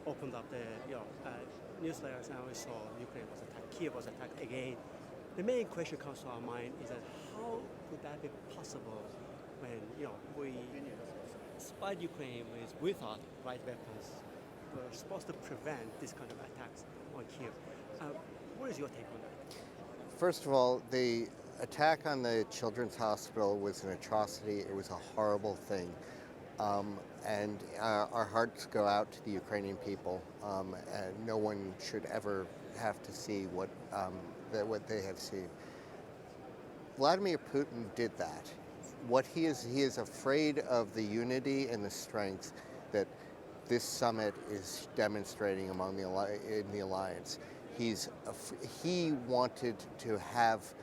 opened up the newsletters, and we saw Ukraine was attacked, Kiev was attacked again. The main question comes to our mind is that how could that be possible when we supplied Ukraine with, we thought, right weapons were supposed to prevent this kind of attacks on Kiev. What is your take on that? First of all, the attack on the Children's Hospital was an atrocity. It was a horrible thing. And our hearts go out to the Ukrainian people. And no one should ever have to see what they have seen. Vladimir Putin did that. What he is afraid of the unity and the strength that this summit is demonstrating among in the alliance. He wanted to have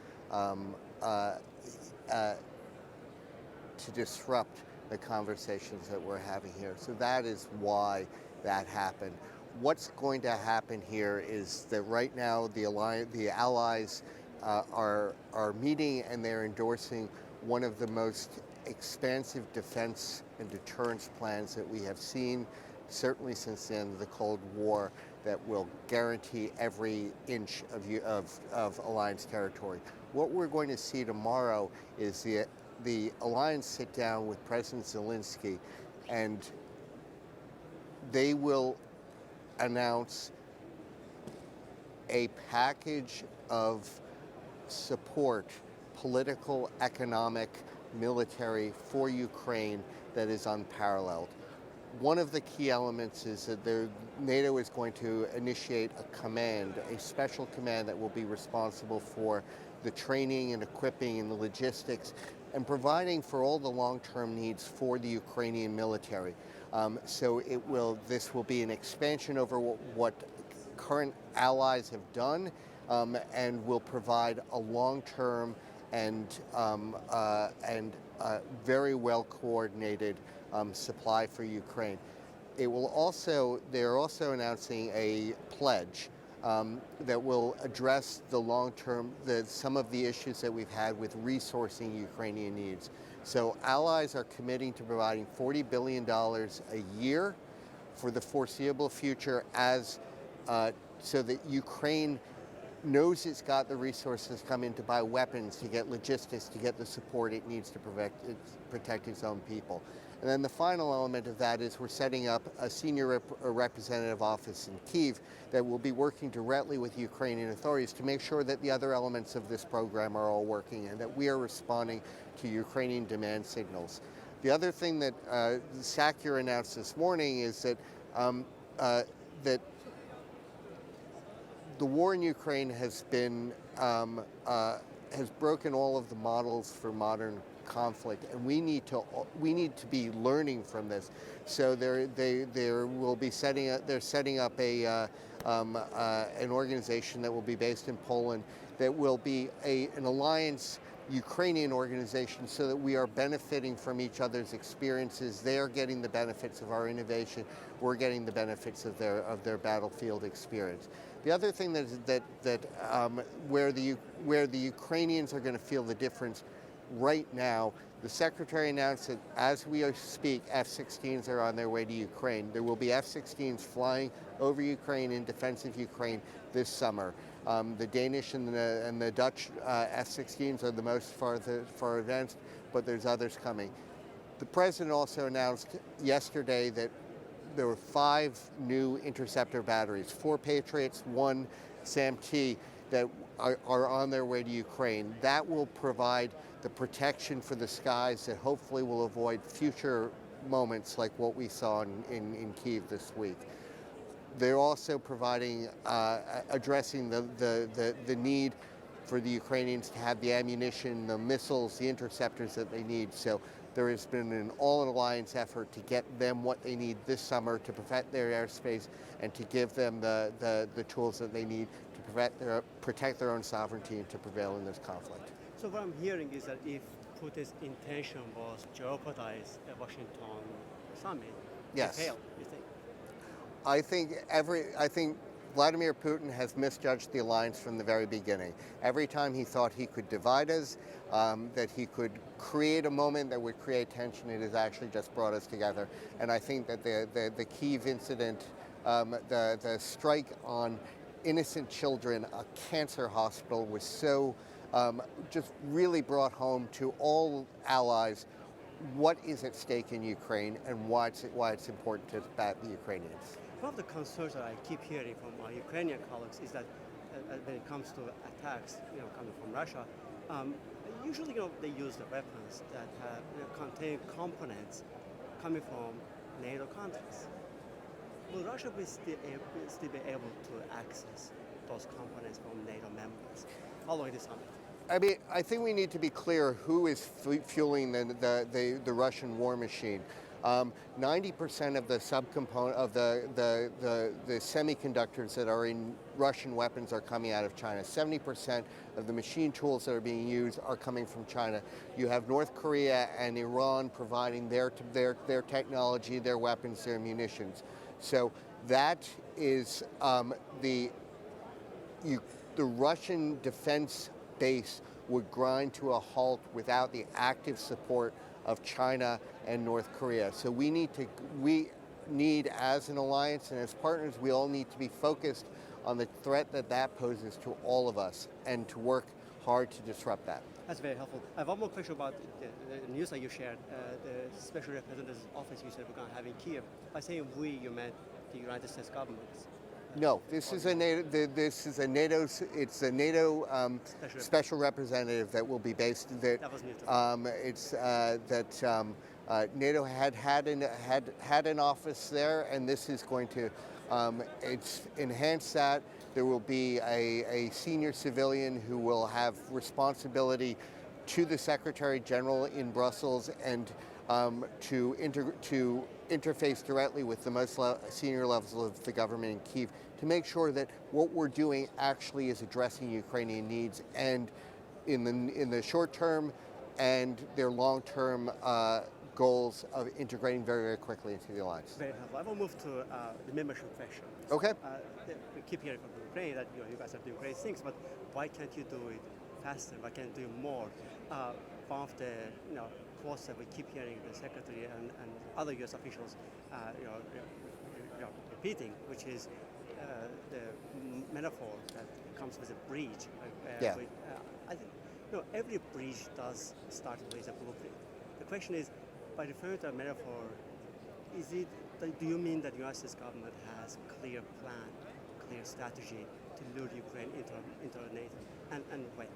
to disrupt the conversations that we're having here. So that is why that happened. What's going to happen here is that right now the allies are meeting, and they're endorsing one of the most expansive defense and deterrence plans that we have seen, certainly since the end of the Cold War, that will guarantee every inch of alliance territory. What we're going to see tomorrow is the alliance sit down with President Zelensky, and they will announce a package of support, political, economic, military, for Ukraine that is unparalleled. One of the key elements is that NATO is going to initiate a special command that will be responsible for the training and equipping and the logistics and providing for all the long-term needs for the Ukrainian military. So this will be an expansion over what current allies have done, and will provide a long-term and very well coordinated supply for Ukraine. They're also announcing a pledge that will address the long-term, some of the issues that we've had with resourcing Ukrainian needs. So allies are committing to providing $40 billion a year for the foreseeable future so that Ukraine knows it's got the resources come in to buy weapons, to get logistics, to get the support it needs to protect its own people. And then the final element of that is we're setting up a senior representative office in Kyiv that will be working directly with Ukrainian authorities to make sure that the other elements of this program are all working and that we are responding to Ukrainian demand signals. The other thing that SACEUR announced this morning is that the war in Ukraine has broken all of the models for modern conflict, and we need to be learning from this. So they're setting up an organization that will be based in Poland that will be an alliance Ukrainian organization, so that we are benefiting from each other's experiences. They are getting the benefits of our innovation. We're getting the benefits of their battlefield experience. The other thing where the Ukrainians are going to feel the difference right now, the Secretary announced that as we speak, F-16s are on their way to Ukraine. There will be F-16s flying over Ukraine in defense of Ukraine this summer. The Danish and the Dutch F-16s are the most far advanced, but there's others coming. The President also announced yesterday that there were 5 new interceptor batteries, 4 Patriots, 1 SAM-T, that are on their way to Ukraine. That will provide the protection for the skies that hopefully will avoid future moments like what we saw in Kyiv this week. They're also providing, addressing the need for the Ukrainians to have the ammunition, the missiles, the interceptors that they need. So there has been an all-alliance effort to get them what they need this summer to protect their airspace and to give them the tools that they need to protect their own sovereignty and to prevail in this conflict. So what I'm hearing is that if Putin's intention was jeopardize the Washington summit, yes, it failed, you think? I think Vladimir Putin has misjudged the alliance from the very beginning. Every time he thought he could divide us, that he could create a moment that would create tension, it has actually just brought us together. And I think that the Kyiv incident the strike on innocent children, a cancer hospital, was so just really brought home to all allies what is at stake in Ukraine and why it's important to back the Ukrainians. One of the concerns that I keep hearing from my Ukrainian colleagues is that when it comes to attacks, coming from Russia, usually, they use the weapons that contain components coming from NATO countries. Will Russia still be able to access those components from NATO members following the summit? I mean, I think we need to be clear who is fueling the Russian war machine. 90% of the subcomponent of the semiconductors that are in Russian weapons are coming out of China. 70% of the machine tools that are being used are coming from China. You have North Korea and Iran providing their technology, their weapons, their munitions. So that is the Russian defense base would grind to a halt without the active support of China and North Korea. So we need as an alliance and as partners, we all need to be focused on the threat that poses to all of us and to work hard to disrupt that. That's very helpful. I have one more question about the news that you shared. The Special Representative's office, you said we're going to have in Kiev. By saying we, you meant the United States government. No, this is a NATO. It's a NATO special representative that will be based. That was new to me. NATO had an office there, and this is going to enhance that. There will be a senior civilian who will have responsibility to the Secretary General in Brussels and to interface directly with the most senior levels of the government in Kyiv to make sure that what we're doing actually is addressing Ukrainian needs and in the short term and their long-term goals of integrating very, very quickly into the alliance. Very helpful. I will move to the membership question. Okay. We keep hearing from Ukraine that you guys are doing great things, but why can't you do it faster? Why can't you do more? One of the quotes that we keep hearing the Secretary and other U.S. officials repeating, which is the metaphor that comes with a breach. Yeah. I think every breach does start with a blueprint. The question is, by referring to a metaphor, do you mean that the United States government has a clear plan, clear strategy to lure Ukraine into NATO, and when?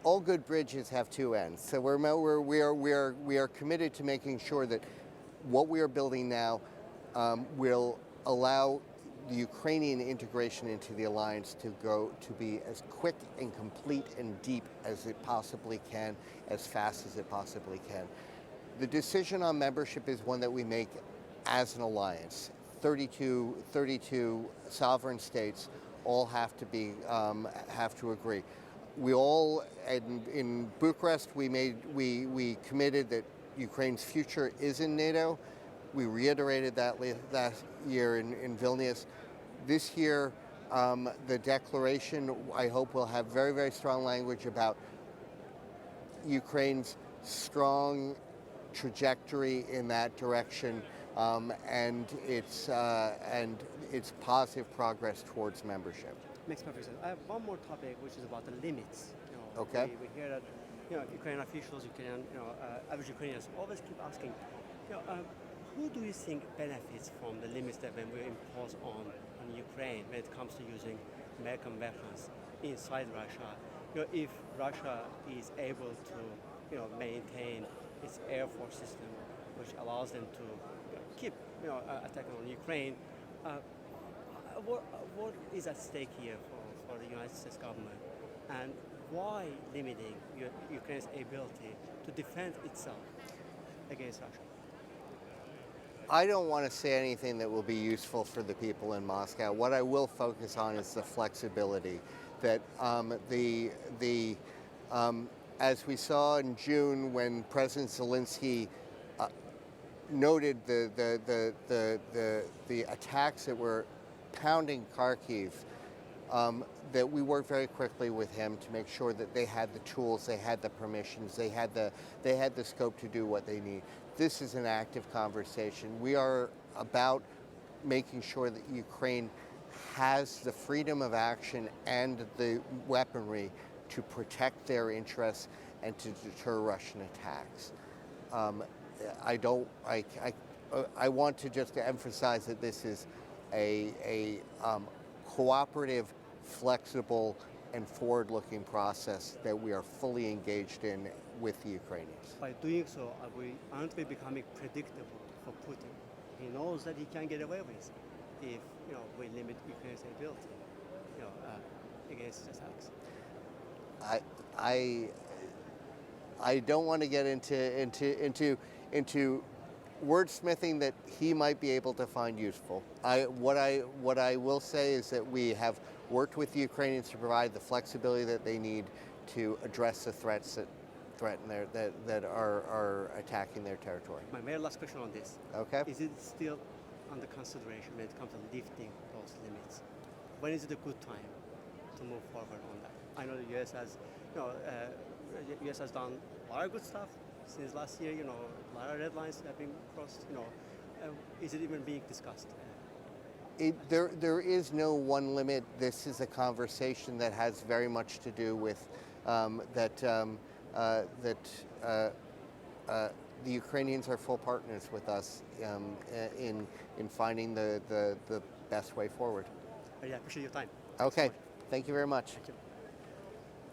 All good bridges have two ends. So we are committed to making sure that what we are building now will allow the Ukrainian integration into the alliance to be as quick and complete and deep as it possibly can, as fast as it possibly can. The decision on membership is one that we make as an alliance. 32 sovereign states all have to agree. We all, in Bucharest, we committed that Ukraine's future is in NATO. We reiterated that last year in Vilnius. This year, the declaration, I hope, will have very, very strong language about Ukraine's strong trajectory in that direction and its positive progress towards membership. Makes perfect sense. I have one more topic, which is about the limits. Okay. We hear that Ukrainian officials, average Ukrainians always keep asking, who do you think benefits from the limits that we impose on Ukraine when it comes to using American weapons inside Russia? If Russia is able to maintain its air force system, which allows them to keep attacking on Ukraine, what is at stake here for the United States government, and why limiting Ukraine's ability to defend itself against Russia? I don't want to say anything that will be useful for the people in Moscow. What I will focus on is the flexibility that as we saw in June when President Zelensky noted the attacks that were pounding Kharkiv, that we worked very quickly with him to make sure that they had the tools, they had the permissions, they had the scope to do what they need. This is an active conversation. We are about making sure that Ukraine has the freedom of action and the weaponry to protect their interests and to deter Russian attacks. I want to just emphasize that this is a cooperative, flexible, and forward-looking process that we are fully engaged in with the Ukrainians. By doing so, aren't we becoming predictable for Putin? He knows that he can get away with if we limit Ukraine's ability against his attacks. I don't want to get into wordsmithing that he might be able to find useful. What I will say is that we have worked with the Ukrainians to provide the flexibility that they need to address the threats that that are attacking their territory. My very last question on this. Okay. Is it still under consideration when it comes to lifting those limits? When is it a good time to move forward on that? I know the U.S. has, U.S. has done a lot of good stuff since last year. A lot of red lines have been crossed. Is it even being discussed? There is no one limit. This is a conversation that has very much to do with the Ukrainians are full partners with us in finding the best way forward. I appreciate your time. Okay, thank you very much. Thank you.